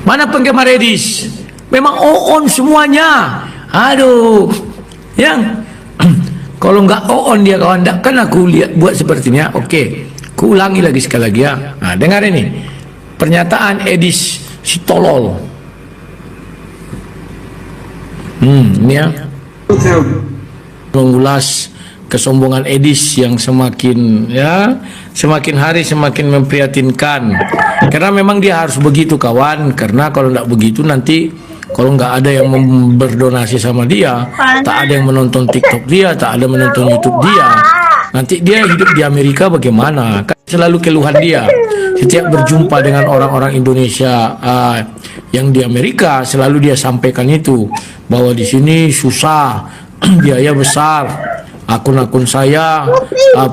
Mana penggemar Edis? Memang on semuanya. Aduh, yang kalau nggak on dia kawan, kan aku lihat buat sepertinya. Oke, ku ulangi lagi sekali lagi ya. Nah, dengar ini pernyataan Edis si tolol. Ini ya, mengulas kesombongan Edis yang semakin hari semakin memprihatinkan. Karena memang dia harus begitu kawan. Karena kalau tidak begitu nanti kalau nggak ada yang berdonasi sama dia, tak ada yang menonton TikTok dia, tak ada menonton YouTube dia, nanti dia hidup di Amerika bagaimana? Kan selalu keluhan dia. Setiap berjumpa dengan orang-orang Indonesia yang di Amerika, selalu dia sampaikan itu bahwa di sini susah, biaya besar, akun-akun saya,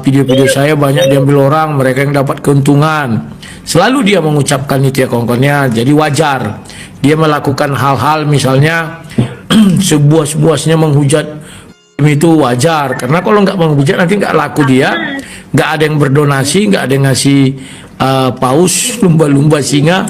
video-video saya banyak diambil orang, mereka yang dapat keuntungan. Selalu dia mengucapkan itu ya kawan-kawannya. Jadi wajar dia melakukan hal-hal misalnya sebuah-sebuahnya menghujat itu wajar. Karena kalau nggak menghujat nanti nggak laku dia, nggak ada yang berdonasi, nggak ada yang ngasih paus, lumba-lumba, singa.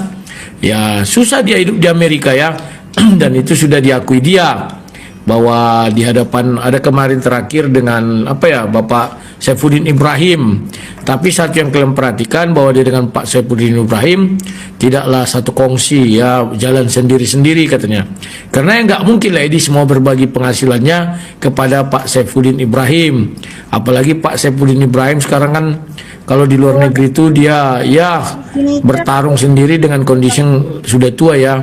Ya susah dia hidup di Amerika ya. Dan itu sudah diakui dia. Bahwa di hadapan ada kemarin terakhir dengan Bapak Saifuddin Ibrahim. Tapi satu yang kalian perhatikan bahwa dia dengan Pak Saifuddin Ibrahim tidaklah satu kongsi ya, jalan sendiri-sendiri katanya. Karena nggak mungkin lah Edis mau berbagi penghasilannya kepada Pak Saifuddin Ibrahim. Apalagi Pak Saifuddin Ibrahim sekarang kan kalau di luar negeri itu dia ya bertarung sendiri dengan kondisi yang sudah tua ya.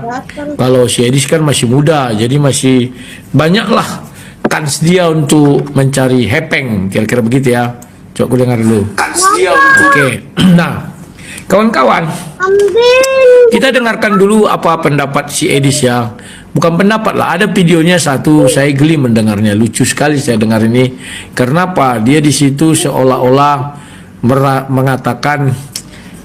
Kalau si Edis kan masih muda, jadi masih banyaklah kans dia untuk mencari hepeng, kira-kira begitu ya. Coba aku dengar dulu. Oke. Nah, kawan-kawan, kita dengarkan dulu apa pendapat si Edis ya. Bukan pendapat lah, ada videonya satu, saya geli mendengarnya, lucu sekali saya dengar ini. Karena apa? Dia di situ seolah-olah mengatakan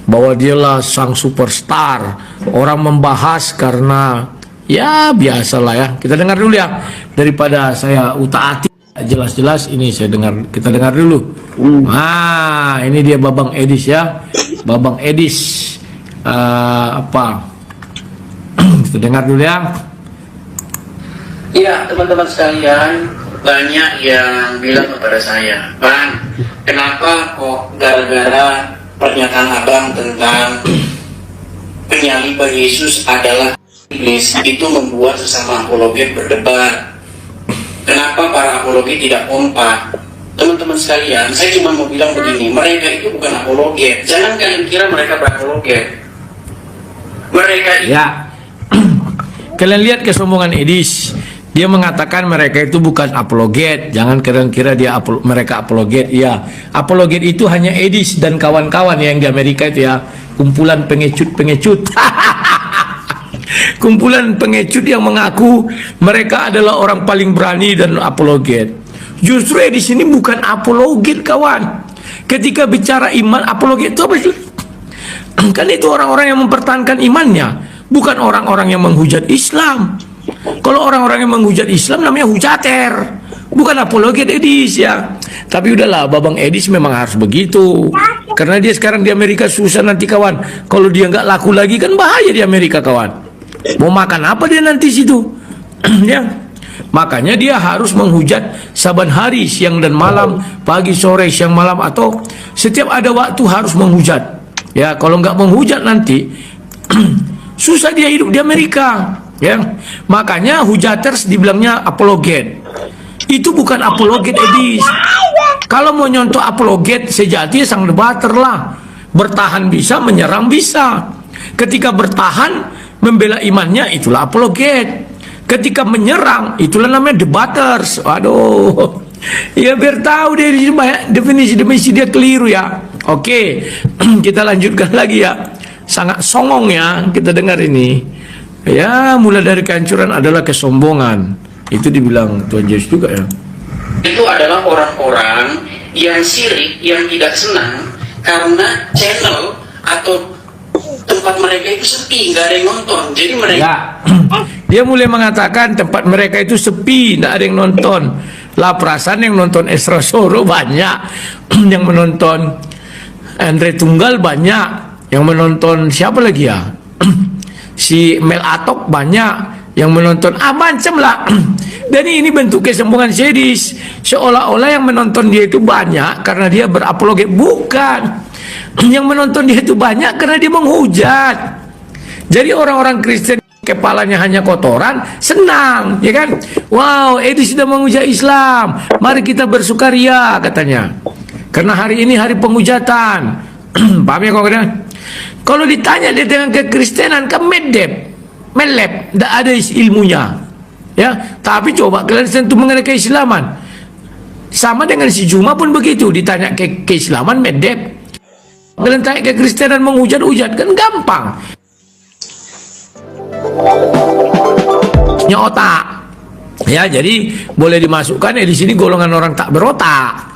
bahwa dialah sang superstar. Orang membahas karena ya biasalah ya. Kita dengar dulu ya, daripada saya utak-atik jelas-jelas ini saya dengar. Kita dengar dulu. Nah, ini dia Babang Edis ya. Babang Edis kita dengar dulu ya. Iya, teman-teman sekalian, banyak yang bilang kepada saya, Bang, kenapa kok gara-gara pernyataan Abang tentang penyaliban Yesus adalah iblis itu membuat sesama apologet berdebat? Kenapa para apologet tidak kompak? Teman-teman sekalian, saya cuma mau bilang begini, mereka itu bukan apologet. Jangan kalian kira mereka berapologet. Mereka itu... Ya, kalian lihat kesombongan Edis. Dia mengatakan mereka itu bukan apologet. Jangan kira-kira mereka apologet. Ya, apologet itu hanya Edis dan kawan-kawan yang di Amerika itu ya. Kumpulan pengecut-pengecut. Kumpulan pengecut yang mengaku mereka adalah orang paling berani dan apologet. Justru Edis ini bukan apologet kawan. Ketika bicara iman, apologet itu apa sih? Kan itu orang-orang yang mempertahankan imannya, bukan orang-orang yang menghujat Islam. Kalau orang-orang yang menghujat Islam namanya hujater, bukan apologet Edis ya. Tapi udahlah, Babang Edis memang harus begitu. Karena dia sekarang di Amerika susah nanti kawan. Kalau dia nggak laku lagi kan bahaya di Amerika kawan. Mau makan apa dia nanti situ? Ya. Makanya dia harus menghujat saban hari, siang dan malam, pagi, sore, siang, malam, atau setiap ada waktu harus menghujat. Ya, kalau nggak menghujat nanti susah dia hidup di Amerika. Ya, makanya hujaters dibilangnya apologet. Itu bukan apologet Edis. Kalau mau nyontoh apologet sejati sang debater lah. Bertahan bisa, menyerang bisa. Ketika bertahan membela imannya itulah apologet. Ketika menyerang itulah namanya debaters. Aduh. Ya biar tahu deh definisi dia keliru ya. Oke, kita lanjutkan lagi ya. Sangat songong ya kita dengar ini. Ya, mulai dari kehancuran adalah kesombongan. Itu dibilang Tuhan Yesus juga ya. Itu adalah orang-orang yang sirik, yang tidak senang karena channel atau tempat mereka itu sepi, nggak ada yang nonton. Jadi mereka ya. Dia mulai mengatakan tempat mereka itu sepi, nggak ada yang nonton. Lah perasaan yang nonton Esra Soro banyak, yang menonton Andre Tunggal banyak, yang menonton siapa lagi ya? si Mel Atok banyak yang menonton, macam lah. Dan ini bentuk kesombongan sadis, seolah-olah yang menonton dia itu banyak karena dia berapologet. Bukan, yang menonton dia itu banyak karena dia menghujat. Jadi orang-orang Kristen kepalanya hanya kotoran, senang, ya kan? Wow, Edi sudah menghujat Islam, mari kita bersukaria, katanya. Karena hari ini hari penghujatan. Paham ya kok? Kalau ditanya dia dengan kekristenan, kan melep, tidak ada ilmunya. Ya, tapi coba kalian sentuh mengenai keislaman. Sama dengan si Juma pun begitu, ditanya keislaman medep. Kalian tanya kekristenan menghujat-hujat, kan gampang. Punya otak. Ya, jadi boleh dimasukkan di sini golongan orang tak berotak.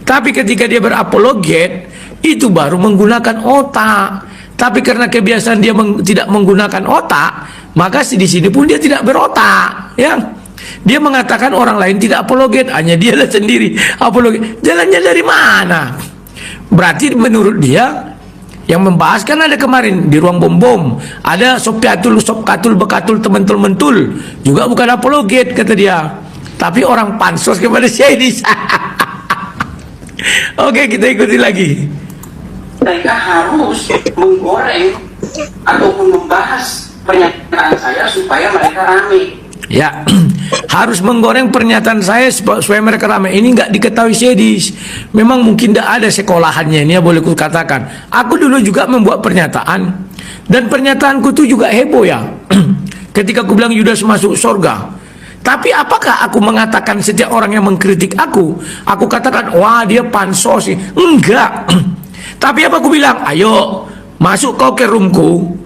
Tapi ketika dia berapologet, itu baru menggunakan otak. Tapi karena kebiasaan dia tidak menggunakan otak, maka di sini pun dia tidak berotak, ya. Dia mengatakan orang lain tidak apologet, hanya dialah sendiri apologet. Jalannya dari mana? Berarti menurut dia yang membahas kan ada kemarin di ruang bom-bom, ada sopkatul bekatul tementul juga bukan apologet kata dia, tapi orang pansos kepada Syedis. Oke, kita ikuti lagi. Mereka harus menggoreng ataupun membahas pernyataan saya supaya mereka ramai. Ya, harus menggoreng pernyataan saya supaya mereka ramai. Ini nggak diketahui Syedis. Memang mungkin tidak ada sekolahannya ini, ya boleh kukatakan. Aku dulu juga membuat pernyataan, dan pernyataanku itu juga heboh ya. Ketika aku bilang Yudas masuk surga. Tapi apakah aku mengatakan setiap orang yang mengkritik aku katakan wah dia pansos sih? Enggak. Tapi apa aku bilang? Ayo masuk kau ke roomku,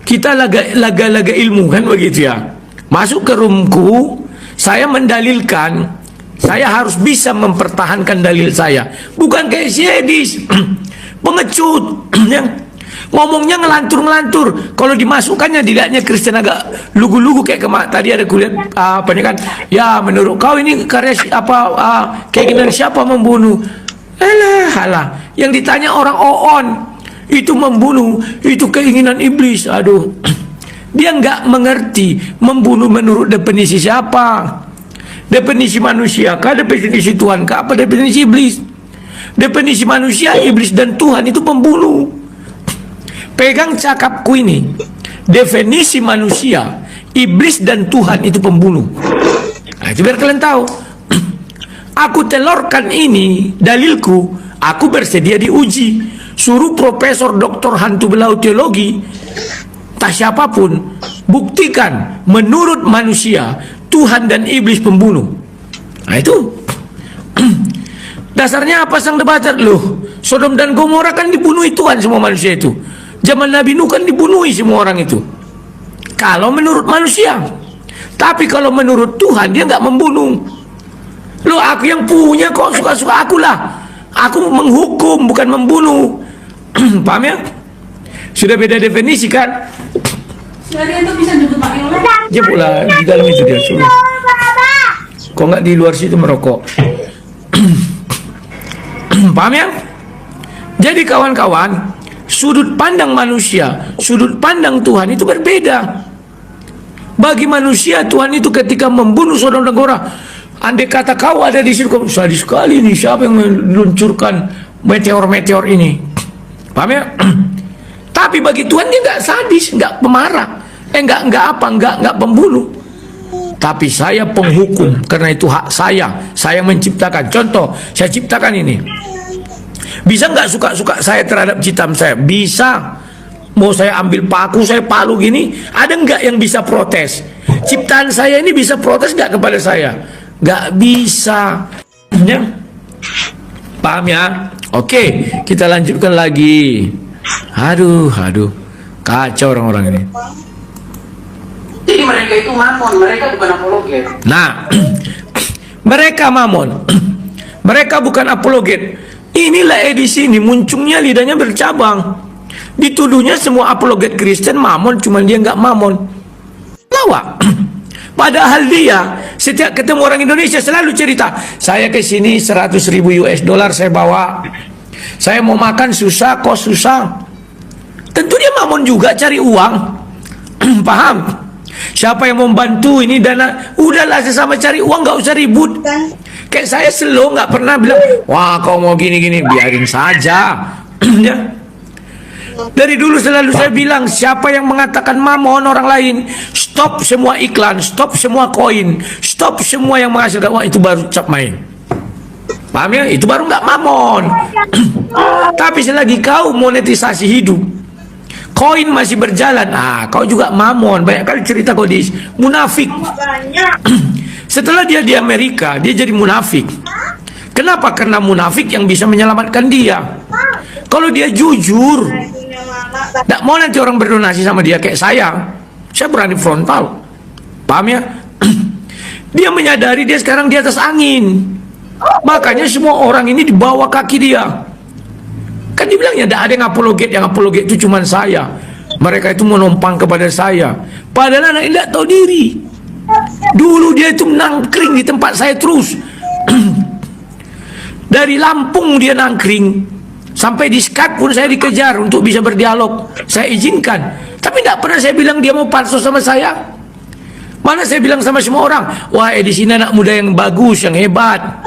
kita laga ilmu kan begitu ya. Masuk ke roomku, saya mendalilkan, saya harus bisa mempertahankan dalil saya. Bukan kayak Syedis, pengecut, yang ngomongnya ngelantur. Kalau dimasukkannya dilihatnya Kristen agak lugu-lugu kayak tadi ada kulihat apa kan? Ya menurut kau ini karya keinginan siapa membunuh? Alah. Yang ditanya orang on itu membunuh, itu keinginan iblis. Aduh. Dia nggak mengerti membunuh menurut definisi siapa? Definisi manusia kah? Definisi Tuhan kah? Apa definisi iblis? Definisi manusia, iblis dan Tuhan itu pembunuh. Pegang cakapku ini. Definisi manusia, iblis dan Tuhan itu pembunuh. Nah, itu biar kalian tahu. Aku telurkan ini dalilku, aku bersedia diuji. Suruh profesor doktor hantu belau teologi, tak siapapun, buktikan menurut manusia Tuhan dan iblis pembunuh. Nah itu dasarnya apa sang debater? Loh, Sodom dan Gomora kan dibunuhi Tuhan semua manusia itu. Zaman Nabi Nuh kan dibunuhi semua orang itu. Kalau menurut manusia. Tapi kalau menurut Tuhan dia nggak membunuh. Loh, aku yang punya kok, suka-suka akulah. Aku menghukum bukan membunuh. Paham ya? Sudah beda definisi kan? Dia pula di dalam itu dia suruh. Kok nggak di luar situ merokok? Paham ya? Jadi kawan-kawan, sudut pandang manusia, sudut pandang Tuhan itu berbeda. Bagi manusia Tuhan itu ketika membunuh Sodom dan Gomora, andai kata kau ada di situ, sadis sekali nih, siapa yang meluncurkan meteor-meteor ini? Paham ya? Tapi bagi Tuhan dia nggak sadis, nggak pemarah, nggak pembunuh. Tapi saya penghukum, karena itu hak saya menciptakan. Contoh, saya ciptakan ini. Bisa nggak suka-suka saya terhadap ciptaan saya? Bisa. Mau saya ambil paku, saya palu gini, ada nggak yang bisa protes? Ciptaan saya ini bisa protes nggak kepada saya? Nggak bisa. Ya? Paham ya? Oke, kita lanjutkan lagi. Aduh, kacau orang-orang ini. Jadi mereka itu mamon, mereka bukan apologet. Nah, mereka mamon, mereka bukan apologet. Inilah edisi ini munculnya lidahnya bercabang. Dituduhnya semua apologet Kristen mamon, cuman dia nggak mamon. Lawak. Padahal dia setiap ketemu orang Indonesia selalu cerita, saya ke sini 100.000 US dollar saya bawa. Saya mau makan susah, kos susah. Tentu dia mamon juga cari uang. Paham? Siapa yang membantu ini dana, udahlah sesama cari uang, nggak usah ribut. Kayak saya slow, nggak pernah bilang, wah kau mau gini-gini, biarin saja. Ya. Dari dulu selalu saya bilang, siapa yang mengatakan mamon orang lain, stop semua iklan, stop semua koin, stop semua yang menghasilkan uang, itu baru cap main. Paham ya? Itu baru nggak mamon. Tapi selagi kau monetisasi hidup, koin masih berjalan, kau juga mamon. Banyak kali cerita kau di munafik. Setelah dia di Amerika, dia jadi munafik. Kenapa? Karena munafik yang bisa menyelamatkan dia. Kalau dia jujur, tidak mau nanti orang berdonasi sama dia kayak saya berani frontal. Paham ya? Dia menyadari dia sekarang di atas angin. Makanya semua orang ini di bawah kaki dia. Kan dibilangnya tidak ada yang apologet itu cuma saya. Mereka itu menumpang kepada saya. Padahal anak ini tidak tahu diri. Dulu dia itu nangkring di tempat saya terus. Dari Lampung dia nangkring. Sampai di Skype pun saya dikejar untuk bisa berdialog. Saya izinkan. Tapi tidak pernah saya bilang dia mau pansos sama saya. Mana saya bilang sama semua orang, wah di sini anak muda yang bagus, yang hebat.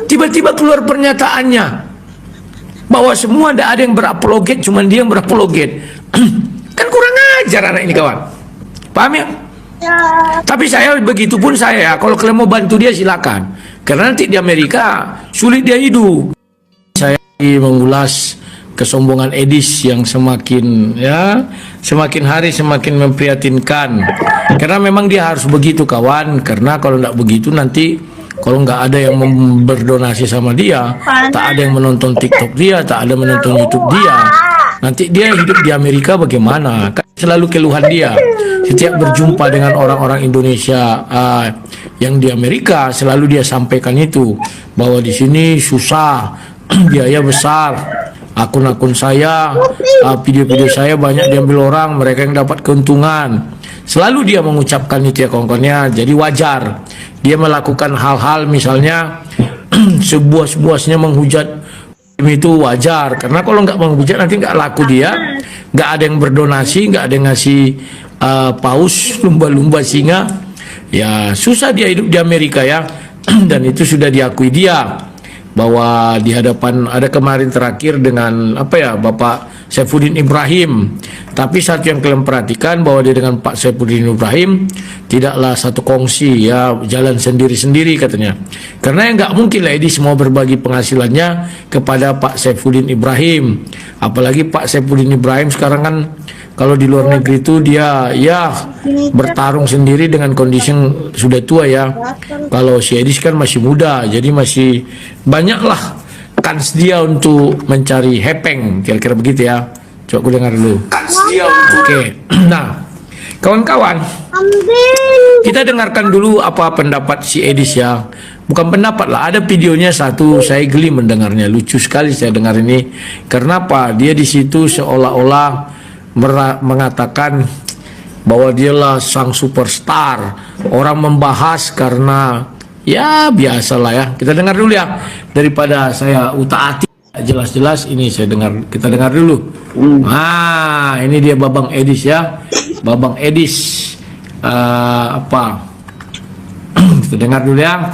Tiba-tiba keluar pernyataannya bahwa semua tidak ada yang berapologet, cuma dia yang berapologet. Kan kurang ajar anak ini kawan. Paham ya? Tapi saya begitu pun saya, kalau kalian mau bantu dia silakan. Karena nanti di Amerika sulit dia hidup. Saya mengulas kesombongan Edis yang semakin hari semakin memprihatinkan. Karena memang dia harus begitu kawan. Karena kalau tidak begitu nanti kalau nggak ada yang berdonasi sama dia, tak ada yang menonton TikTok dia, tak ada menonton YouTube dia, nanti dia hidup di Amerika bagaimana? Kan selalu keluhan dia. Setiap berjumpa dengan orang-orang Indonesia yang di Amerika, selalu dia sampaikan itu bahwa di sini susah, biaya besar, akun-akun saya, video-video saya banyak diambil orang, mereka yang dapat keuntungan. Selalu dia mengucapkan itu ya kawan-kawannya. Jadi wajar dia melakukan hal-hal misalnya sebuah-sebuahnya menghujat itu wajar. Karena kalau nggak menghujat nanti nggak laku dia, nggak ada yang berdonasi, nggak ada yang ngasih paus, lumba-lumba, singa. Ya susah dia hidup di Amerika ya. Dan itu sudah diakui dia. Bahwa di hadapan ada kemarin terakhir dengan Bapak Saifuddin Ibrahim. Tapi satu yang kalian perhatikan bahwa dia dengan Pak Saifuddin Ibrahim tidaklah satu kongsi ya, jalan sendiri-sendiri katanya. Karena yang nggak mungkin lah Edis mau berbagi penghasilannya kepada Pak Saifuddin Ibrahim. Apalagi Pak Saifuddin Ibrahim sekarang kan kalau di luar negeri itu dia bertarung sendiri dengan kondisi yang sudah tua ya. Kalau si Edis kan masih muda, jadi masih banyaklah kans dia untuk mencari hepeng, kira-kira begitu ya. Coba aku dengar dulu. Oke. Nah, kawan-kawan, kita dengarkan dulu apa pendapat si Edis ya. Bukan pendapat lah, ada videonya satu, saya geli mendengarnya, lucu sekali saya dengar ini. Karena apa? Dia di situ seolah-olah mengatakan bahwa dialah sang superstar. Orang membahas karena ya biasalah ya. Kita dengar dulu ya, daripada saya utak-atik jelas-jelas ini saya dengar. Kita dengar dulu. Ini dia Babang Edis ya. Babang Edis kita dengar dulu ya.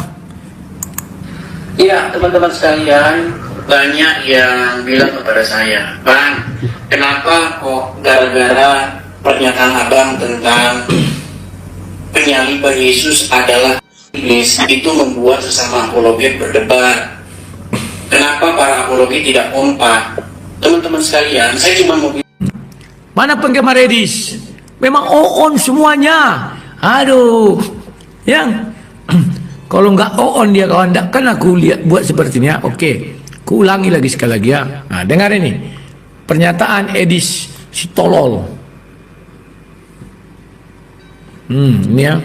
Iya, teman-teman sekalian, banyak yang bilang kepada saya, Bang, kenapa kok gara-gara pernyataan Abang tentang penyaliban Yesus adalah iblis itu membuat sesama apologet berdebat? Kenapa para apologet tidak kompak? Teman-teman sekalian, saya cuma mau mana penggemar Edis? Memang on semuanya. Aduh, yang kalau nggak on dia kawan, kan aku lihat buat sepertinya. Oke, ku ulangi lagi sekali lagi ya. Nah, dengar ini pernyataan Edis si tolol. Ini ya.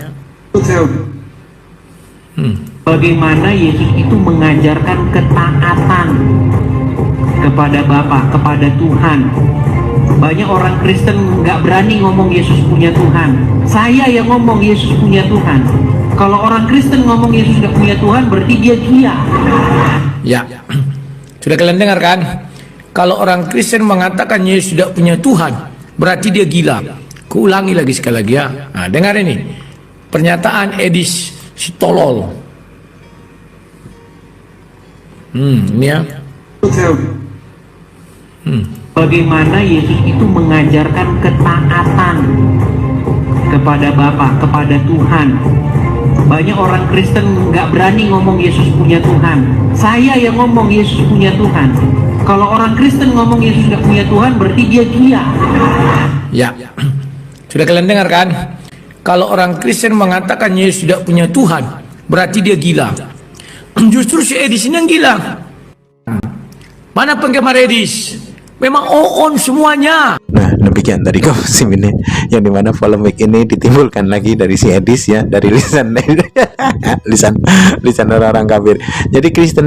Bagaimana Yesus itu mengajarkan ketaatan kepada Bapa, kepada Tuhan. Banyak orang Kristen nggak berani ngomong Yesus punya Tuhan. Saya yang ngomong Yesus punya Tuhan. Kalau orang Kristen ngomong Yesus nggak punya Tuhan, berarti dia gila. Ya, sudah kalian dengar kan? Kalau orang Kristen mengatakan Yesus tidak punya Tuhan, berarti dia gila. Kuulangi lagi sekali lagi ya. Nah, dengar ini. Pernyataan Edis si tolol. Ini ya. Bagaimana Yesus itu mengajarkan ketaatan kepada Bapa, kepada Tuhan. Banyak orang Kristen nggak berani ngomong Yesus punya Tuhan. Saya yang ngomong Yesus punya Tuhan. Kalau orang Kristen ngomong Yesus nggak punya Tuhan, berarti dia gila. Ya, sudah kalian dengar kan? Kalau orang Kristen mengatakan Yesus tidak punya Tuhan, berarti dia gila. Justru si Edis ini yang gila. Mana penggemar Edis? Memang on semuanya. Nah, demikian tadi Kamus ini yang dimana polemik ini ditimbulkan lagi dari si Edis ya, dari lisan orang-orang kafir. Jadi Kristen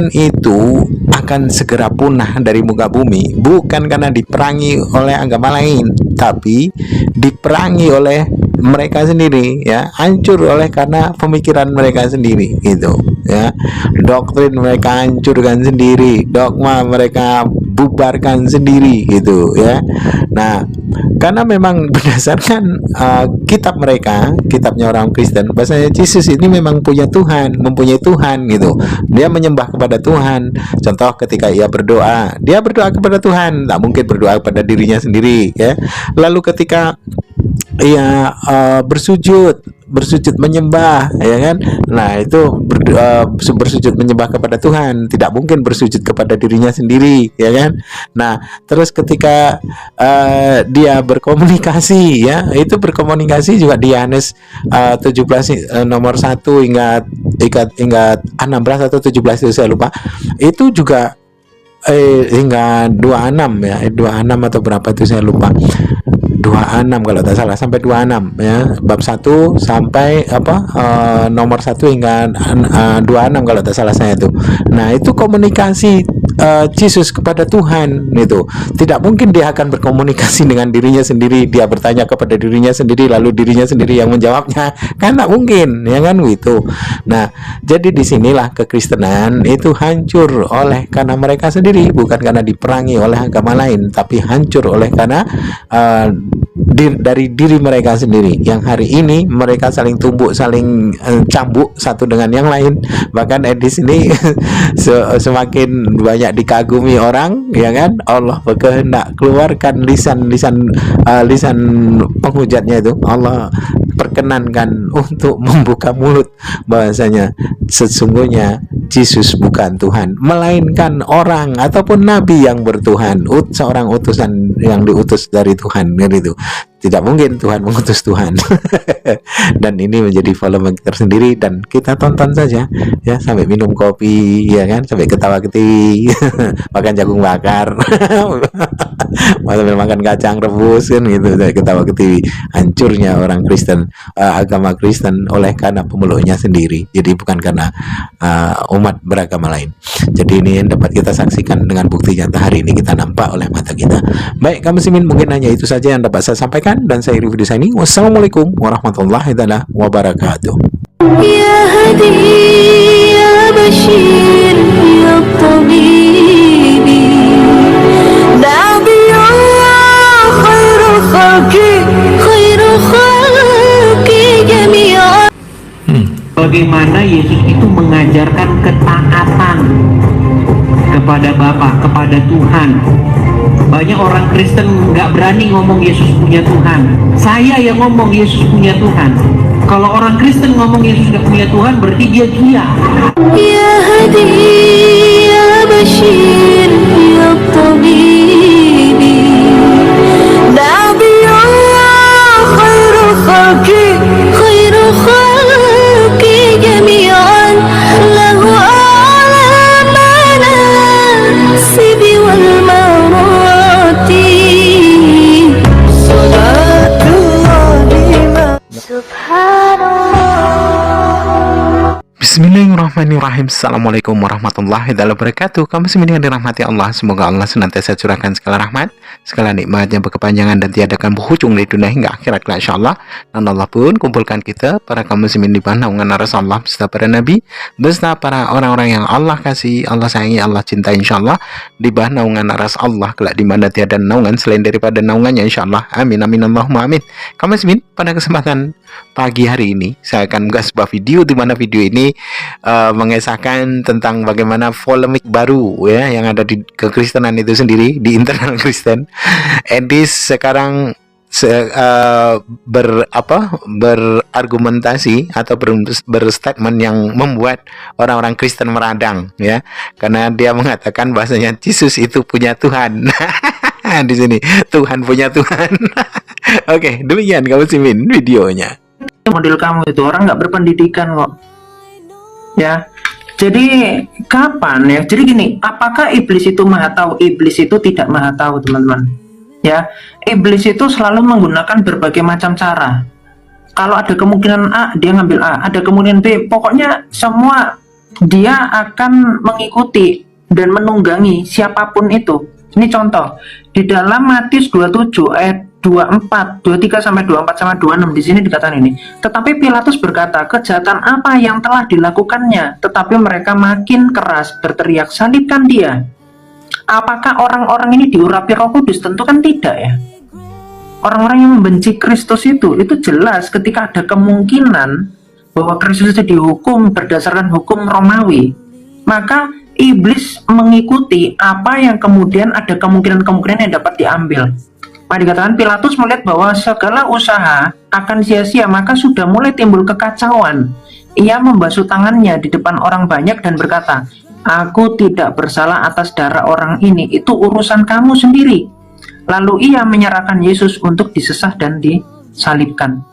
itu akan segera punah dari muka bumi, bukan karena diperangi oleh agama lain, tapi diperangi oleh mereka sendiri ya, hancur oleh karena pemikiran mereka sendiri gitu ya. Doktrin mereka hancurkan sendiri, dogma mereka bubarkan sendiri gitu ya. Nah, karena memang berdasarkan kitab mereka, kitabnya orang Kristen, bahasanya Yesus ini memang punya Tuhan, mempunyai Tuhan gitu. Dia menyembah kepada Tuhan. Contoh ketika ia berdoa, dia berdoa kepada Tuhan, tak mungkin berdoa kepada dirinya sendiri ya. Lalu ketika ia bersujud menyembah ya kan, nah itu bersujud menyembah kepada Tuhan, tidak mungkin bersujud kepada dirinya sendiri ya kan. Nah terus ketika dia berkomunikasi ya, itu berkomunikasi juga di Yohanes 17 nomor 1 hingga 16 atau 17 itu saya lupa, itu juga hingga 26 ya, 26 atau berapa itu saya lupa, 26 kalau tak salah, sampai 26 ya, bab 1 sampai nomor 1 hingga 26 kalau tak salah saya itu. Nah itu komunikasi Yesus kepada Tuhan itu. Tidak mungkin dia akan berkomunikasi dengan dirinya sendiri, dia bertanya kepada dirinya sendiri lalu dirinya sendiri yang menjawabnya, kan tak mungkin ya kan gitu. Nah jadi disinilah kekristenan itu hancur oleh karena mereka sendiri, bukan karena diperangi oleh agama lain, tapi hancur oleh karena dari diri mereka sendiri, yang hari ini mereka saling tumbuk, saling cambuk satu dengan yang lain. Bahkan Edis ini semakin banyak dikagumi orang ya kan, Allah berkehendak keluarkan lisan penghujatnya itu, Allah perkenankan untuk membuka mulut bahwasanya sesungguhnya Yesus bukan Tuhan, melainkan orang ataupun nabi yang bertuhan, seorang utusan yang diutus dari Tuhan gitu. Tidak mungkin Tuhan mengutus Tuhan. Dan ini menjadi polemik tersendiri, dan kita tonton saja ya, sampai minum kopi ya kan, sampai ketawa ketiwi, makan jagung bakar, sampai makan kacang rebus kan gitu, ketawa ketiwi. Hancurnya orang Kristen, agama Kristen oleh karena pemeluknya sendiri, jadi bukan karena umat beragama lain. Jadi ini yang dapat kita saksikan dengan bukti nyata hari ini kita nampak oleh mata kita. Baik kaum muslimin, mungkin hanya itu saja yang dapat saya sampaikan, dan saya review di sini. Wassalamualaikum warahmatullahi wabarakatuh. Ya Hadi ya Bashir ya Tabibi, Nabi Allah khairu khalqi jami'an. Bagaimana Yesus itu mengajarkan ketaatan kepada Bapa, kepada Tuhan. Banyak orang Kristen nggak berani ngomong Yesus punya Tuhan. Saya yang ngomong Yesus punya Tuhan. Kalau orang Kristen ngomong Yesus nggak punya Tuhan, berarti dia gila. Ya Hadi ya Bashir ya Tabibi, Nabi Allah khairu khalqi jami'an, lahu a'la manasibi wal marati, salatullah subhanallah. Bismillahirrahmanirrahim. Assalamualaikum warahmatullahi wabarakatuh. Kaum muslimin yang dirahmati Allah, semoga Allah senantiasa curahkan segala rahmat, segala nikmatnya berkepanjangan dan tiadakan berhujung dari dunia hingga akhirat insyaallah. Dan Allah pun kumpulkan kita para kaum muslimin di bawah naungan Rasulullah beserta para nabi, beserta para orang-orang yang Allah kasih, Allah sayangi, Allah cintai insyaallah, di bawah naungan Rasulullah kelak di mana tiada naungan selain daripada naungannya insyaallah. Amin amin Allahumma amin. Kaum muslimin, pada kesempatan pagi hari ini saya akan mengunggah sebuah video di mana video ini mengesahkan tentang bagaimana polemik baru ya yang ada di kekristenan itu sendiri, di internal Kristen. Edis sekarang berargumentasi atau berstatement yang membuat orang-orang Kristen meradang ya, karena dia mengatakan bahasanya Yesus itu punya Tuhan. Di sini Tuhan punya Tuhan. Oke, demikian kamu simin videonya. Model kamu itu orang nggak berpendidikan kok ya. Jadi kapan ya, jadi gini, apakah iblis itu maha tahu? Iblis itu tidak maha tahu teman-teman ya. Iblis itu selalu menggunakan berbagai macam cara. Kalau ada kemungkinan A, dia ngambil A, ada kemungkinan B, pokoknya semua dia akan mengikuti dan menunggangi siapapun itu. Ini contoh di dalam Matius 27 ayat 24, 23 sampai 24 sama 26 di sini dikatakan ini. Tetapi Pilatus berkata, kejahatan apa yang telah dilakukannya? Tetapi mereka makin keras berteriak, salibkan dia. Apakah orang-orang ini diurapi Roh Kudus? Tentu kan tidak ya. Orang-orang yang membenci Kristus itu jelas ketika ada kemungkinan bahwa Kristus itu dihukum berdasarkan hukum Romawi, maka iblis mengikuti apa yang kemudian ada kemungkinan-kemungkinan yang dapat diambil. Maka dikatakan Pilatus melihat bahwa segala usaha akan sia-sia, maka sudah mulai timbul kekacauan. Ia membasuh tangannya di depan orang banyak dan berkata, aku tidak bersalah atas darah orang ini, itu urusan kamu sendiri. Lalu ia menyerahkan Yesus untuk disesah dan disalibkan.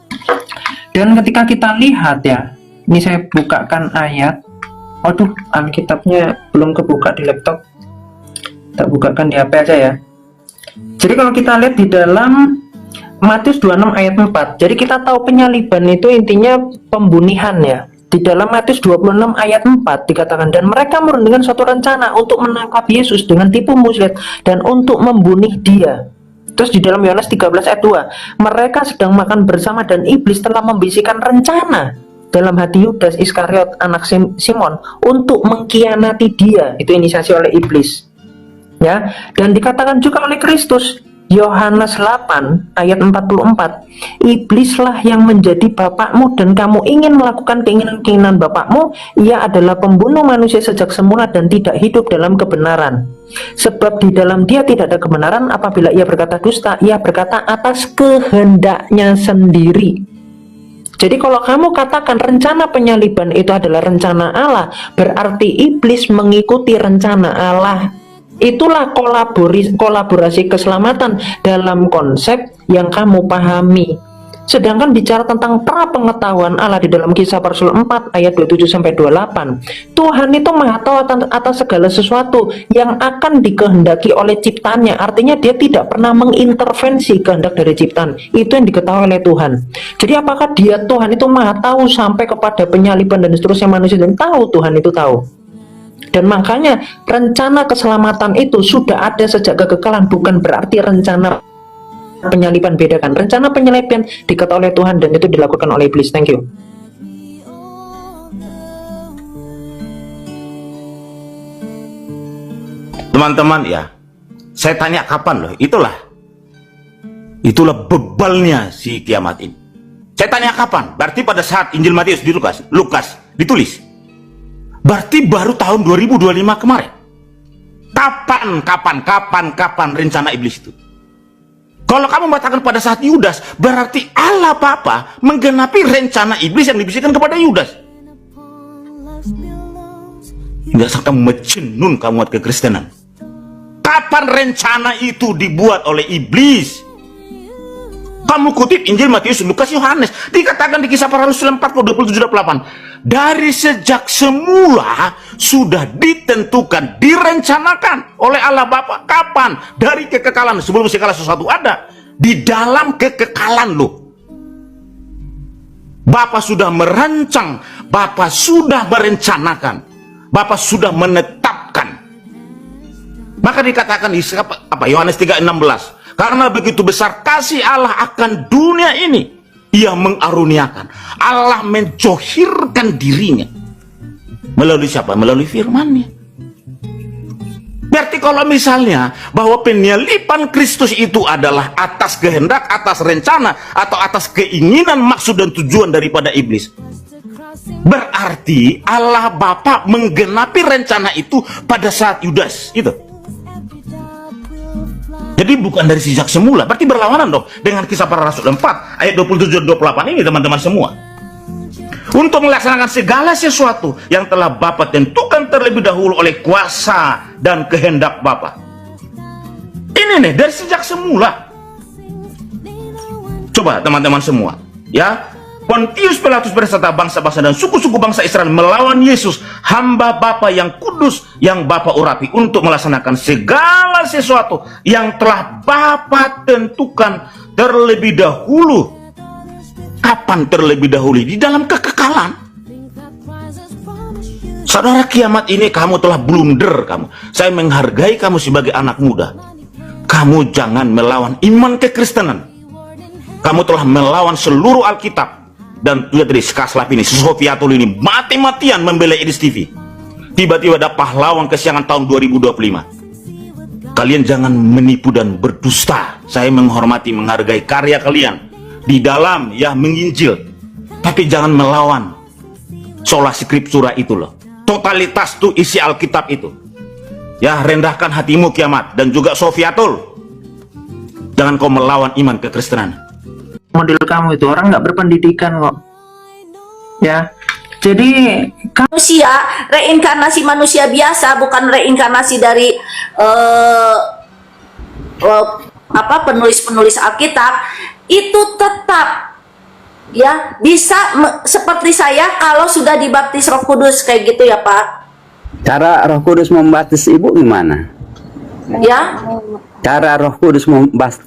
Dan ketika kita lihat ya, ini saya bukakan ayat. Waduh, Alkitabnya belum kebuka di laptop. Tak bukakan di HP aja ya. Jadi kalau kita lihat di dalam Matius 26 ayat 4, jadi kita tahu penyaliban itu intinya pembunihan ya. Di dalam Matius 26 ayat 4 dikatakan, dan mereka merundingkan suatu rencana untuk menangkap Yesus dengan tipu muslihat dan untuk membunuh dia. Terus di dalam Yohanes 13 ayat 2, mereka sedang makan bersama dan iblis telah membisikkan rencana dalam hati Yudas Iskariot anak Simon untuk mengkhianati dia. Itu inisiasi oleh iblis ya. Dan dikatakan juga oleh Kristus Yohanes 8 ayat 44, iblislah yang menjadi bapakmu dan kamu ingin melakukan keinginan-keinginan bapakmu. Ia adalah pembunuh manusia sejak semula dan tidak hidup dalam kebenaran, sebab di dalam dia tidak ada kebenaran. Apabila ia berkata dusta, ia berkata atas kehendaknya sendiri. Jadi kalau kamu katakan rencana penyaliban itu adalah rencana Allah, berarti iblis mengikuti rencana Allah. Itulah kolaborasi keselamatan dalam konsep yang kamu pahami. Sedangkan bicara tentang prapengetahuan Allah di dalam Kisah para Rasul 4 ayat 27 sampai 28, Tuhan itu maha tahu atas segala sesuatu yang akan dikehendaki oleh ciptaannya. Artinya dia tidak pernah mengintervensi kehendak dari ciptaan. Itu yang diketahui oleh Tuhan. Jadi apakah dia Tuhan itu maha tahu sampai kepada penyaliban dan seterusnya manusia? Dan tahu, Tuhan itu tahu. Dan makanya rencana keselamatan itu sudah ada sejak kekekalan, bukan berarti rencana penyaliban bedakan. Rencana penyaliban diketahui oleh Tuhan dan itu dilakukan oleh iblis. Thank you. Teman-teman ya, saya tanya kapan loh, itulah bebalnya si kiamat ini. Saya tanya kapan? Berarti pada saat Injil Matius di Lukas ditulis, berarti baru tahun 2025 kemarin. Kapan rencana iblis itu? Kalau kamu mengatakan pada saat Yudas, berarti Allah Bapa menggenapi rencana iblis yang dibisikkan kepada Yudas. Tidak serta mencenun kamu kekristenan. Kapan rencana itu dibuat oleh iblis? Kamu kutip Injil Matius, Lukas, Yohanes, dikatakan di Kisah para Rasul 4:27-28. Dari sejak semula sudah ditentukan, direncanakan oleh Allah Bapa. Kapan? Dari kekekalan, sebelum segala sesuatu ada. Di dalam kekekalan loh. Bapak sudah merancang, Bapak sudah merencanakan, Bapak sudah menetapkan. Maka dikatakan di Yohanes 3:16, karena begitu besar kasih Allah akan dunia ini, Ia mengaruniakan, Allah menjohirkan dirinya. Melalui siapa? Melalui firman-Nya. Berarti kalau misalnya bahwa penyalipan Kristus itu adalah atas kehendak, atas rencana, atau atas keinginan, maksud dan tujuan daripada iblis, berarti Allah Bapa menggenapi rencana itu pada saat Yudas itu. Jadi bukan dari sejak semula, berarti berlawanan dong dengan Kisah Para Rasul 4 ayat 27 dan 28 ini, teman-teman semua. Untuk melaksanakan segala sesuatu yang telah Bapa tentukan terlebih dahulu oleh kuasa dan kehendak Bapa. Ini nih dari sejak semula. Coba teman-teman semua, ya. Pontius Pilatus berserta bangsa-bangsa dan suku-suku bangsa Israel melawan Yesus, hamba Bapa yang kudus yang Bapa urapi, untuk melaksanakan segala sesuatu yang telah Bapa tentukan terlebih dahulu. Kapan terlebih dahulu? Di dalam kekekalan. Saudara, kiamat ini kamu telah blunder kamu. Saya menghargai kamu sebagai anak muda. Kamu jangan melawan iman kekristenan. Kamu telah melawan seluruh Alkitab. Dan lihat tadi Skaslap ini, Sofiatul ini mati-matian membela Edis TV. Tiba-tiba ada pahlawan kesiangan tahun 2025. Kalian jangan menipu dan berdusta. Saya menghormati, menghargai karya kalian di dalam ya menginjil, tapi jangan melawan sola scriptura itu loh, totalitas tuh isi Alkitab itu ya. Rendahkan hatimu kiamat, dan juga Sofiatul, jangan kau melawan iman kekristenan. Model kamu itu orang nggak berpendidikan kok, ya. Jadi Manusia, reinkarnasi manusia biasa, bukan reinkarnasi dari penulis-penulis Alkitab. Itu tetap ya bisa seperti saya kalau sudah dibaptis Roh Kudus kayak gitu ya Pak. Cara Roh Kudus membaptis ibu gimana? Ya. Cara Roh Kudus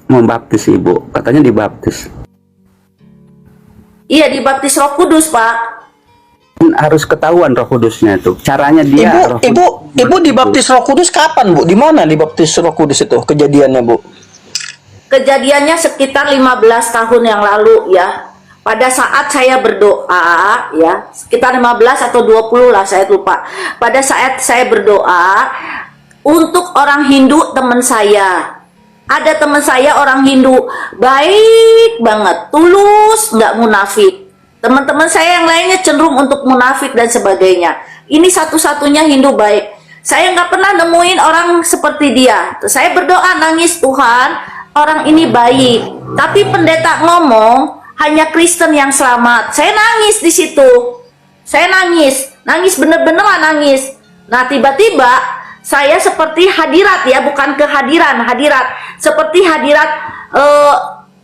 membaptis ibu, katanya dibaptis. Iya, dibaptis Roh Kudus Pak. Harus ketahuan Roh Kudusnya itu. Caranya dia. Ibu dibaptis Roh Kudus kapan, Bu? Di mana dibaptis Roh Kudus itu kejadiannya, Bu? Kejadiannya sekitar 15 tahun yang lalu ya. Pada saat saya berdoa ya, sekitar 15 atau 20 lah, saya lupa. Pada saat saya berdoa untuk orang Hindu teman saya. Ada teman saya orang Hindu, baik banget, tulus, nggak munafik. Teman-teman saya yang lainnya cenderung untuk munafik dan sebagainya. Ini satu-satunya Hindu baik. Saya nggak pernah nemuin orang seperti dia. Saya berdoa nangis, Tuhan, orang ini baik. Tapi pendeta ngomong hanya Kristen yang selamat. Saya nangis di situ. Saya nangis bener-bener lah nangis. Nah tiba-tiba saya seperti hadirat ya, bukan kehadiran, hadirat. Seperti hadirat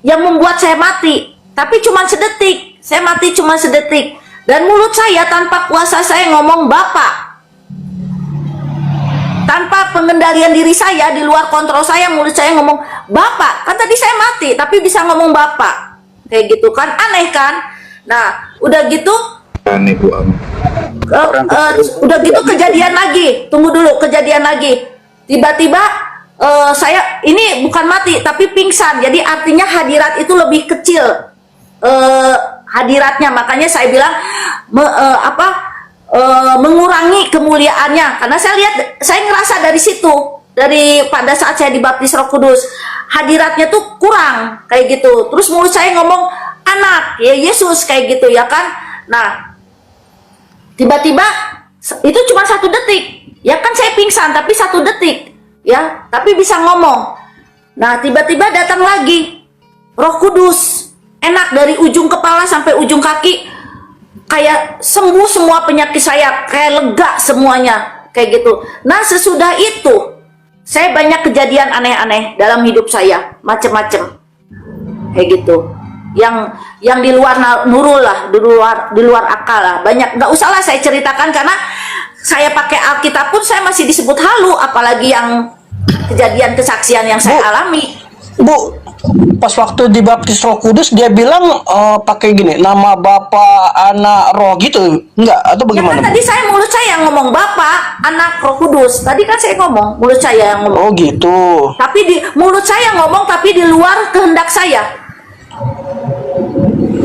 yang membuat saya mati. Tapi cuma sedetik. Saya mati cuma sedetik. Dan mulut saya tanpa kuasa saya ngomong Bapak. Tanpa pengendalian diri saya, di luar kontrol saya, mulut saya ngomong Bapak. Kan tadi saya mati, tapi bisa ngomong Bapak. Kayak gitu kan, aneh kan? Nah, udah gitu Aneh Bu. udah gitu kejadian lagi. Tunggu dulu, kejadian lagi. Tiba-tiba saya ini bukan mati tapi pingsan. Jadi artinya hadirat itu lebih kecil hadiratnya. Makanya saya bilang mengurangi kemuliaannya. Karena saya lihat, saya ngerasa dari situ, dari pada saat saya dibaptis Roh Kudus, hadiratnya tuh kurang kayak gitu. Terus mulut saya ngomong anak ya Yesus kayak gitu ya kan. Nah tiba-tiba itu cuma 1 detik ya kan, saya pingsan tapi 1 detik ya, tapi bisa ngomong. Nah tiba-tiba datang lagi Roh Kudus, enak, dari ujung kepala sampai ujung kaki, kayak sembuh semua penyakit saya, kayak lega semuanya kayak gitu. Nah sesudah itu saya banyak kejadian aneh-aneh dalam hidup saya, macem-macem kayak gitu, yang di luar nurul lah, di luar akal lah, banyak. Nggak usah lah saya ceritakan karena saya pakai Alkitab pun saya masih disebut halu, apalagi yang kejadian kesaksian yang saya alami. Bu, pas waktu dibaptis Roh Kudus dia bilang pakai gini, nama Bapa, Anak, Roh gitu, enggak? Atau Ya kan bagaimana? tadi saya mulut saya yang ngomong Bapa, Anak, Roh Kudus. Tadi kan saya ngomong, mulut saya yang ngomong. Oh gitu. Tapi di mulut saya ngomong tapi di luar kehendak saya.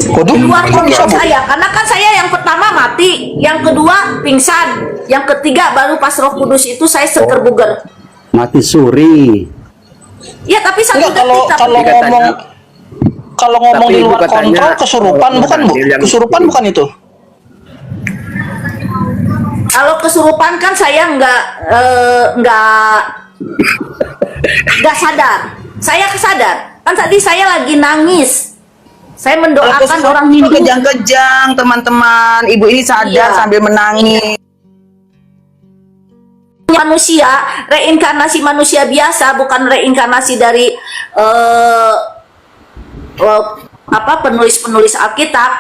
Waduh, Di luar kok bisa, kehendak Bu? saya. Karena kan saya yang pertama mati, yang kedua pingsan, yang ketiga baru pas Roh Kudus itu saya seger buger. Mati suri. Ya tapi satu Enggak, detik tapi kalau ngomong Tapi di Ibu luar katanya, kontrol kesurupan kalau bukan, Bu? Daniel yang- Kesurupan bukan itu? kalau kesurupan kan saya nggak sadar. Saya kesadar. Kan tadi saya lagi nangis. Saya mendoakan orang Hindu. Kejang-kejang teman-teman, ibu ini sadar Iya. sambil menangis. Manusia, reinkarnasi manusia biasa, bukan reinkarnasi dari penulis-penulis Alkitab,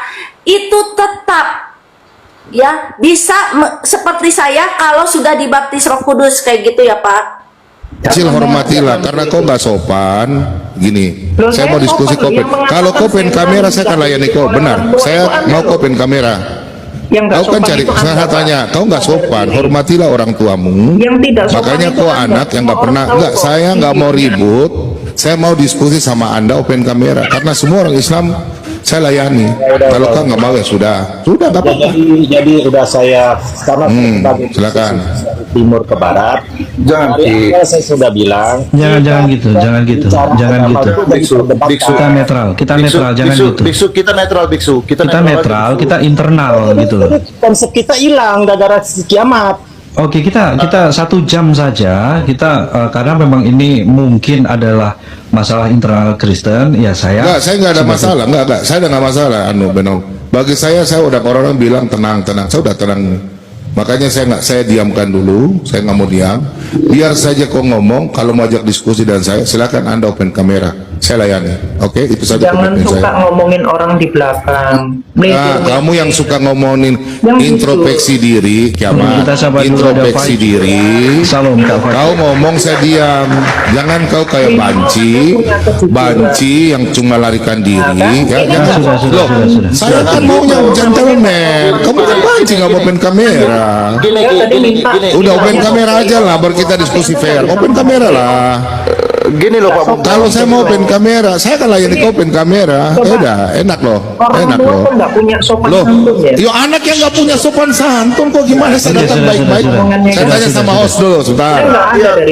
itu tetap ya bisa seperti saya kalau sudah dibaptis Roh Kudus kayak gitu ya Pak. Kecil hormatilah karena kau nggak sopan gini. Loh, Saya saya mau diskusi sopan, kau. dia mengatakan Kalau kau pen saya kamera bukan saya akan layani kau. Benar. Saya mau kau pen kamera. Yang nggak Kau kan sopan cari, itu saya Anda, tanya, Pak. kau nggak sopan, hormatilah orang tuamu. Yang tidak sopan Makanya itu kau Anda. anak yang nggak Semua pernah, orang tahu nggak, kok. saya nggak mau ribut. Saya mau diskusi sama Anda open kamera, karena semua orang Islam saya layani. Kalau kau nggak mau ya sudah nggak apa-apa. Jadi udah saya karena sebagai silakan. timur ke barat. Jangan Dari awal saya sudah bilang. Jangan gitu, jangan gitu, jangan gitu. Biksu, Kita netral, jangan gitu. Biksu, kita netral, biksu. Kita netral, kita internal gitu loh. Konsep kita hilang gara-gara kiamat. Oke, kita 1 jam saja kita karena memang ini mungkin adalah masalah internal Kristen ya Enggak, saya nggak ada masalah, enggak, saya udah nggak masalah, Beno. Bagi saya udah orang bilang tenang, saya udah tenang. Makanya saya diamkan dulu, saya nggak mau diam. Biar saja kau ngomong, kalau mau ajak diskusi dan saya, silakan Anda open kamera, saya layani. Oke, itu saja Jangan komitmen suka saya. ngomongin orang di belakang. Nah, kamu yang suka ngomongin Yang introspeksi diri, kiamat, Kita sabar dulu, ada introspeksi Pak. diri. Salam, Kak Fadil. Kau ngomong saya diam. Jangan kau kayak banci yang cuma larikan diri. Ya, jangan. Sudah. Saya kan maunya gentleman. Kamu kan banci nggak mau open kamera. Gini. Udah open kamera aja lah, baru kita diskusi fair. Open kamera lah. Gini loh Pak. Kalau saya mau open kamera, saya akan layani kau open kamera. Udah, enak loh, Orang enak tua loh. tuh nggak punya sopan Loh, santun ya. yo anak yang nggak punya sopan santun kok gimana? Saya datang baik-baik. Saya tanya sama host dulu, sebentar.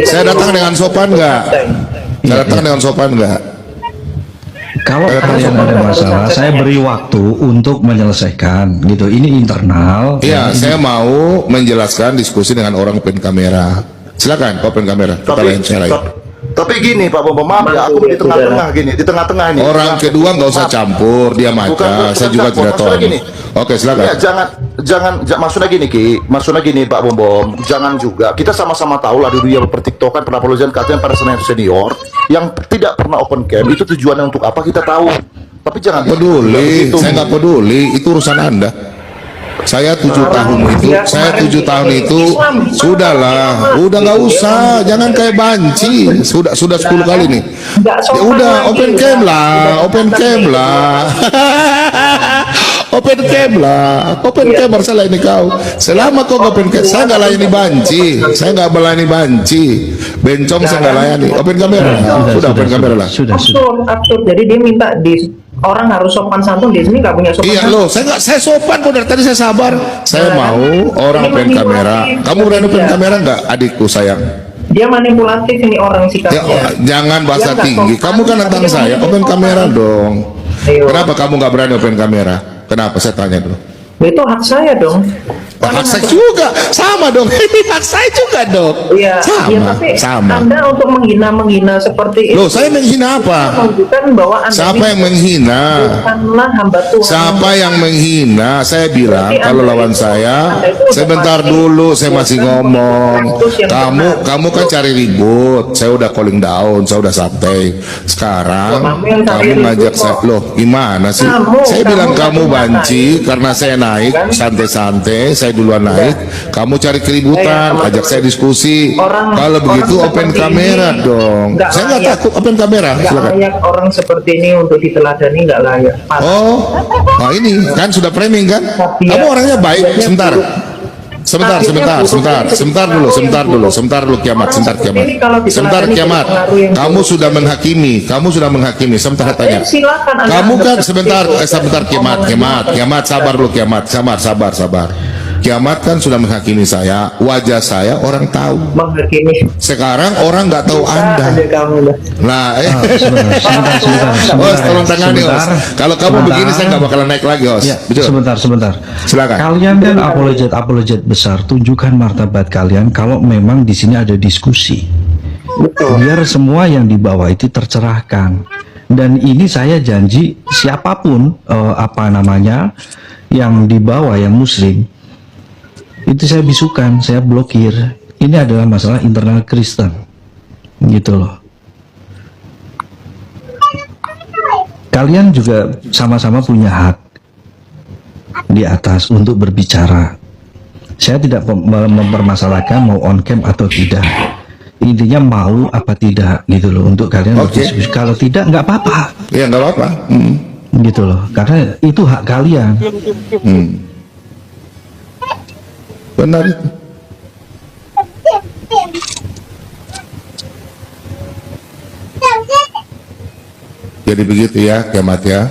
Saya datang dengan sopan nggak? Saya datang dengan sopan nggak? Kalau kalian ada masalah, saya beri waktu untuk menyelesaikan gitu. Ini internal. Iya, saya mau menjelaskan diskusi dengan orang open kamera. Silakan, open kamera. Kita lain saya lain. Tapi gini Pak Bobo, maaf ya, aku di tengah-tengah gini, di tengah-tengah ini. Orang kedua nggak usah campur, diam aja. Saya juga tidak tahu. Gini. Oke, silakan. Ya, jangan maksudnya gini Ki, maksudnya gini Pak Bom, jangan juga kita sama-sama tahu lah dulu ya pertiktokan pernah polusian kajian pada senior yang tidak pernah open cam itu tujuannya untuk apa kita tahu. Tapi jangan Peduli, saya nggak peduli, itu urusan Anda. Saya 7 tahun itu, sudahlah, udah nggak usah, jangan kayak banci, sudah 10 kali nih. Ya udah, open cam lah, open cam masalah ini kau. Selama kau open cam, saya nggak layani banci, bencong saya nggak layani. Open kamera, sudah open kamera lah. Absurd. Jadi dia minta orang harus sopan santun, di sini nggak punya sopan Iya santun. loh, saya sopan kok dari tadi saya sabar. Saya mau orang open kamera. Kamu berani open kamera nggak, adikku sayang? Dia manipulatif ini orang sikapnya. Jangan bahasa Dia nggak tinggi. sopan, Kamu kan nantang dia saya, open sopan. kamera dong. Ayo. Kenapa kamu nggak berani open kamera? Kenapa? Saya tanya dulu. Itu hak saya dong. Hak saya juga, sama dong. Hak saya juga dong. Iya, tapi sama. Anda untuk menghina seperti itu. Loh, saya menghina apa? Menunjukkan bahwa Anda Siapa yang menghina? bukanlah hamba Tuhan. Siapa yang menghina? Saya bilang kalau lawan saya, sebentar dulu saya masih ngomong. Kamu kan cari ribut. Saya udah calling down, saya udah santai. Sekarang kamu ngajak saya, loh gimana sih? Saya bilang kamu banci karena saya naik santai-santai, saya duluan naik, kamu cari keributan, ajak saya diskusi. Kalau begitu open kamera dong. Saya nggak takut open kamera. Nggak Silakan. layak orang seperti ini untuk diteladani, nggak layak. Oh, nah ini kan sudah framing kan? Kamu orangnya baik. Sebentar dulu kiamat. Sebentar kiamat. Kamu sudah menghakimi. Sebentar tanya. Kamu kan sebentar kiamat. Sabar dulu kiamat. Sabar. Kiamat kan sudah menghakimi saya, wajah saya orang tahu. Menghakimi. Sekarang orang nggak tahu Anda. Nah, sebentar. Os, tolong tangani, Os. Kalau kamu begini saya nggak bakalan naik lagi, Os. Ya, Betul. sebentar. Silakan. Kalian kan apologet besar, tunjukkan martabat kalian kalau memang di sini ada diskusi. Biar semua yang di bawah itu tercerahkan. Dan ini saya janji siapapun yang di bawah yang muslim itu saya bisukan, saya blokir. Ini adalah masalah internal Kristen, gitu loh. Kalian juga sama-sama punya hak di atas untuk berbicara. Saya tidak mempermasalahkan mau on cam atau tidak. Intinya mau apa tidak, gitu loh, untuk kalian berdiskusi. Kalau tidak, nggak apa-apa. Iya, nggak apa-apa. Gitu loh, karena itu hak kalian. Benar itu. Jadi begitu ya kiamat ya.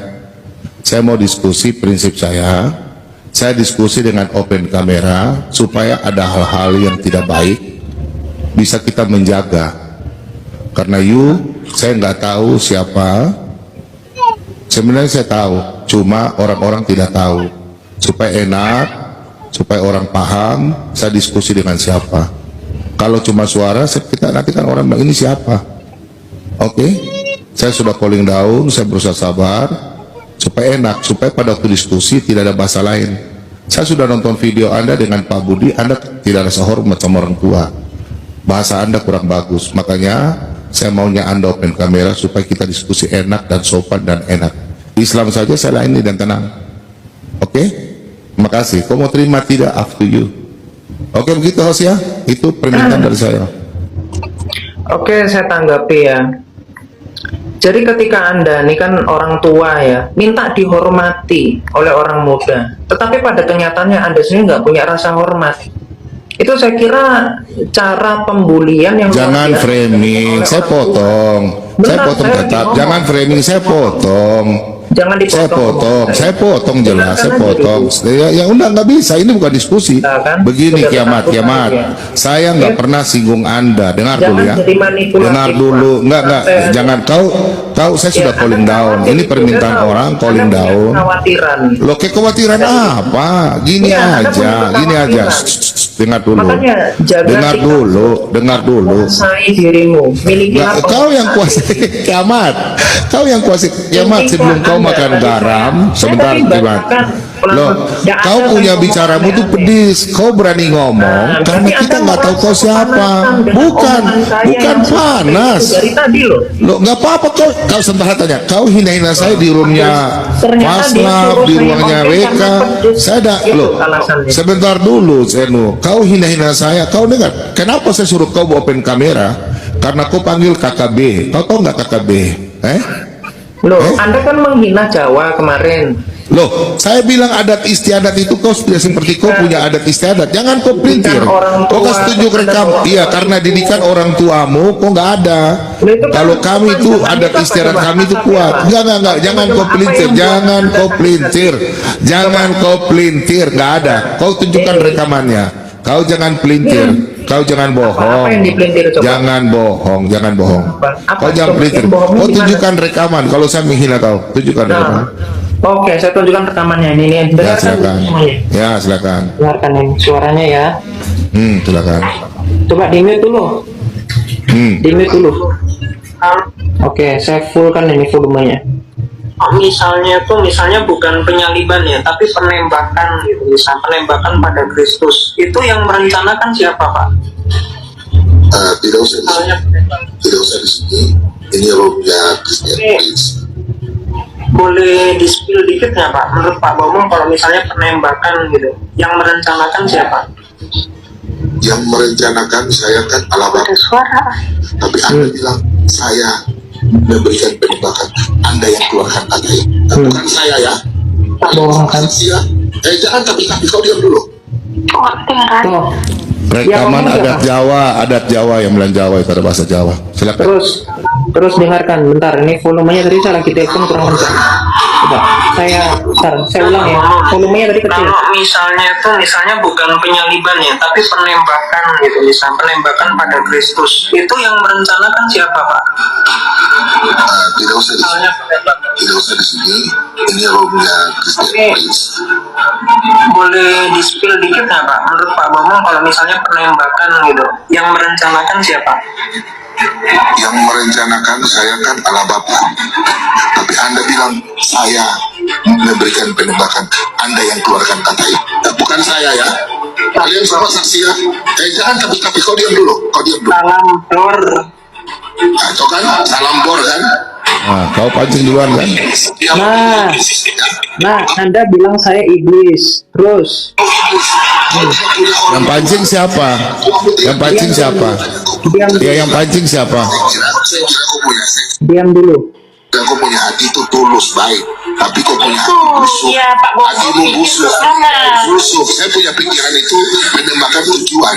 Saya mau diskusi prinsip saya. Saya diskusi dengan open kamera supaya ada hal-hal yang tidak baik bisa kita menjaga. Karena saya nggak tahu siapa. Sebenarnya saya tahu, cuma orang-orang tidak tahu. Supaya enak, supaya orang paham, saya diskusi dengan siapa. Kalau cuma suara, kita nanti kan orang bilang ini siapa. Oke, saya sudah calling down, saya berusaha sabar, supaya enak, supaya pada waktu diskusi tidak ada bahasa lain. Saya sudah nonton video Anda dengan Pak Budi, Anda tidak rasa hormat sama orang tua. Bahasa Anda kurang bagus, makanya saya maunya Anda open kamera supaya kita diskusi enak dan sopan dan enak. Islam saja saya layani dan tenang. Oke? Terima kasih. Kau mau terima tidak? Up to you. Oke begitu host ya. Itu permintaan dari saya. Oke, saya tanggapi ya. Jadi ketika Anda ini kan orang tua ya, minta dihormati oleh orang muda, tetapi pada kenyataannya Anda sendiri nggak punya rasa hormat. Itu saya kira cara pembulian yang jangan framing, saya potong. Saya potong tetap. Jangan framing, saya potong. Jangan dipotong. Saya potong jelas, saya potong. Ya udah nggak bisa, ini bukan diskusi. Begini kiamat. Saya nggak pernah singgung Anda. Dengar dulu ya. Dengar dulu. Enggak. Jangan kau saya sudah calling down. Ini permintaan orang calling down. Loh, kekhawatiran apa? Gini aja. Dengar dulu. Kau yang kuasai kiamat. Sebelum kau makan garam, sebentar kiamat. Loh, kau punya bicaramu tuh pedis. Kau berani ngomong karena kita nggak tahu kau siapa. Bukan panas. Loh, nggak apa-apa kau sebentar tanya. Kau hina-hina saya di roomnya Maslab, di ruangnya WK. Saya ada. Loh, sebentar dulu, Zenu. Kau hina-hina saya. Kau dengar? Kenapa saya suruh kau open kamera? Karena kau panggil KKB. Kau tahu nggak KKB? Loh, Anda kan menghina Jawa kemarin. Loh, saya bilang adat istiadat itu kau sudah seperti kau punya adat istiadat. Jangan kau pelintir. Kau kasih tunjuk rekam. Iya, karena didikan orang tuamu kau nggak ada. Kalau kami itu adat istiadat kami itu kuat. Enggak. Jangan kau pelintir. Nggak ada. Kau tunjukkan rekamannya. Kau jangan pelintir. Kau jangan bohong. Jangan bohong. Kau jangan pelintir. Kau tunjukkan rekaman. Kalau saya menghina kau, tunjukkan rekaman. Oke, saya tunjukkan rekamannya ini. Ya, silakan. Ya, silakan. Dengarkan ini suaranya ya. Silakan. Coba di-mute dulu. Di-mute dulu. Oke, saya fullkan ini volumenya. Misalnya bukan penyaliban ya, tapi penembakan gitu, misal penembakan pada Kristus. Itu yang merencanakan siapa, Pak? Tidak usah di sini. Ini rohnya Christian Prince. Boleh di-spill dikit nggak Pak? Menurut Pak Bomong kalau misalnya penembakan gitu, yang merencanakan siapa? Yang merencanakan saya kan ala Bapak. Tapi Anda bilang saya memberikan penembakan. Anda yang keluarkan katanya. Bukan saya ya. Bohongkan. Jangan tapi kau diam dulu. Rekaman adat Jawa yang bilang Jawa itu ada bahasa Jawa. Silakan. Terus dengarkan, bentar, ini volumenya tadi saya lagi telepon kurang kencang. Coba, saya ulang ya, volumenya tadi kecil. Kalau misalnya bukan penyaliban ya, tapi penembakan gitu, misalnya penembakan pada Kristus, itu yang merencanakan siapa Pak? Tidak usah di sini. Tidak usah di sini. Ini rohnya Kristen Prince. Boleh di-spill dikit nggak Pak? Menurut Pak Bomong kalau misalnya penembakan gitu, yang merencanakan siapa? Yang merencanakan saya kan ala Bapak. Tapi Anda bilang saya memberikan penembakan. Anda yang keluarkan kata itu. Bukan saya ya. Kalian semua saksi ya. Jangan tapi kau diam dulu. Salam bor. Nah, itu kan salam bor kan. Nah, kau pancing duluan kan? Nah, Anda bilang saya iblis. Terus Yang pancing siapa? Yang pancing siapa? Yang pancing siapa? Diam dulu. Kau punya hati itu tulus baik, tapi kau punya hati busuk. Hatimu busuk. Busuk. Saya punya pikiran itu penembakan tujuan,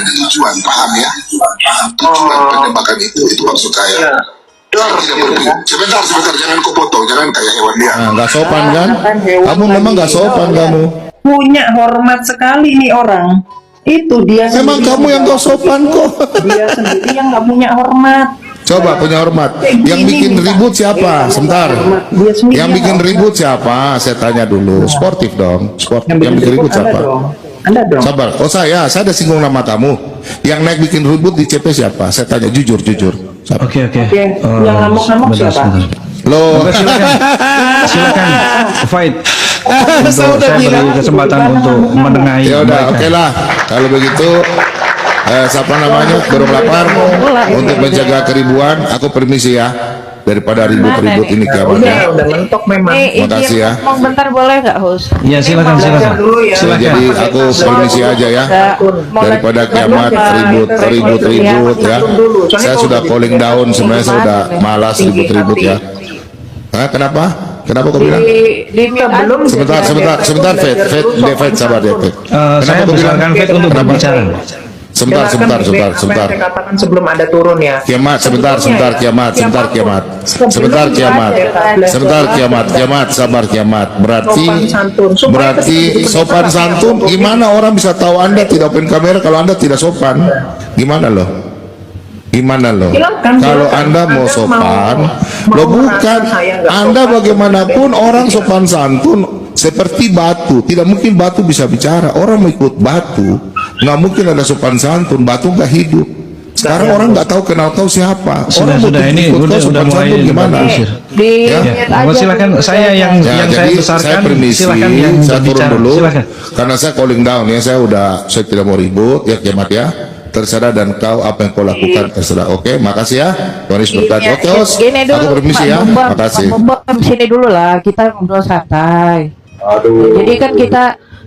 paham ya? Tujuan penembakan itu maksud saya. Tidak berpikir. Sebentar, jangan kau potong, jangan kayak hewan dia. Nah, nggak sopan kan? Kamu memang nggak sopan kamu. Punya hormat sekali nih orang. Itu dia. Emang kamu yang nggak sopan kok. Dia sendiri yang nggak punya hormat. Coba punya hormat. Yang bikin ribut siapa? Sebentar. Yang bikin ribut siapa? Saya tanya dulu. Sportif dong. Yang bikin ribut siapa? Anda dong. Sabar. Oh saya ada singgung nama tamu. Yang naik bikin ribut di CP siapa? Saya tanya jujur. Oke. Yang ngamuk-ngamuk siapa? Loh. Silakan. Fight. Untuk saya beri kesempatan untuk menengahi. Ya udah, oke lah. Kalau begitu, siapa namanya? Burung lapar. Untuk menjaga keribuan, aku permisi ya. Daripada ribut-ribut ini kiamatnya. Udah mentok memang. Makasih ya. Ngomong bentar boleh nggak, host? Ya silakan. Jadi aku permisi aja ya. Daripada kiamat ribut ya. Saya sudah calling down, sebenarnya saya sudah malas ribut-ribut ya. Kenapa kau bilang? Sebentar, Fed, sabar deh, Fed. Saya persilakan Fed untuk berbicara. Sebentar. Saya katakan sebelum ada turun ya. Kiamat, sebentar, kiamat. Sabar kiamat. Berarti sopan santun. Gimana orang bisa tahu Anda tidak open kamera kalau Anda tidak sopan? Gimana loh? Kalau Anda mau sopan, bukan Anda bagaimanapun orang sopan santun seperti batu. Tidak mungkin batu bisa bicara. Orang mau ikut batu, nggak mungkin ada sopan santun. Batu nggak hidup. Sekarang orang nggak kenal tahu siapa. Sudah ini udah mulai gimana? Silakan saya yang saya besarkan. Saya permisi, silakan yang saya turun berbicara. dulu. Silakan. Karena saya calling down ya. Saya tidak mau ribut ya kiamat ya. Terserah dan kau apa yang kau lakukan terserah. Oke, makasih ya. Tuhan Yesus berkati. Oke, Os. Aku permisi ya. Makasih. Sini dulu lah, kita ngobrol santai. Jadi kan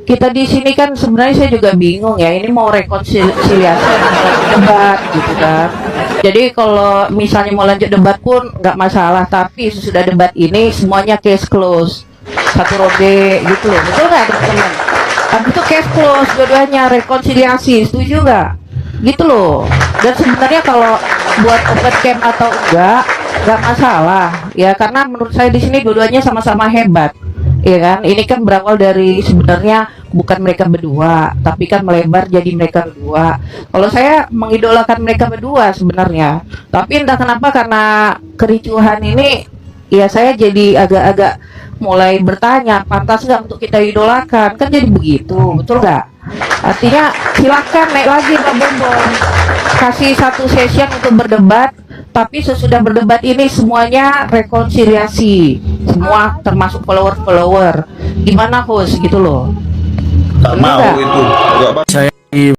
kita di sini kan sebenarnya saya juga bingung ya. Ini mau rekonsiliasi debat gitu kan. Jadi kalau misalnya mau lanjut debat pun nggak masalah. Tapi sesudah debat ini semuanya case close. Satu ronde gitu loh. Betul nggak teman-teman? Habis itu case close, dua-duanya rekonsiliasi. Setuju nggak? Gitu loh. Dan sebenarnya kalau buat open camp atau nggak masalah ya, karena menurut saya di sini dua-duanya sama-sama hebat ya kan. Ini kan berawal dari sebenarnya bukan mereka berdua, tapi kan melebar jadi mereka berdua. Kalau saya mengidolakan mereka berdua sebenarnya, tapi entah kenapa karena kericuhan ini ya saya jadi agak-agak mulai bertanya, pantas nggak untuk kita idolakan? Kan jadi begitu, betul nggak? Artinya silakan naik lagi Pak Bombong, kasih satu session untuk berdebat, tapi sesudah berdebat ini semuanya rekonsiliasi, semua termasuk follower. Gimana host gitu loh? Tak mau itu. Saya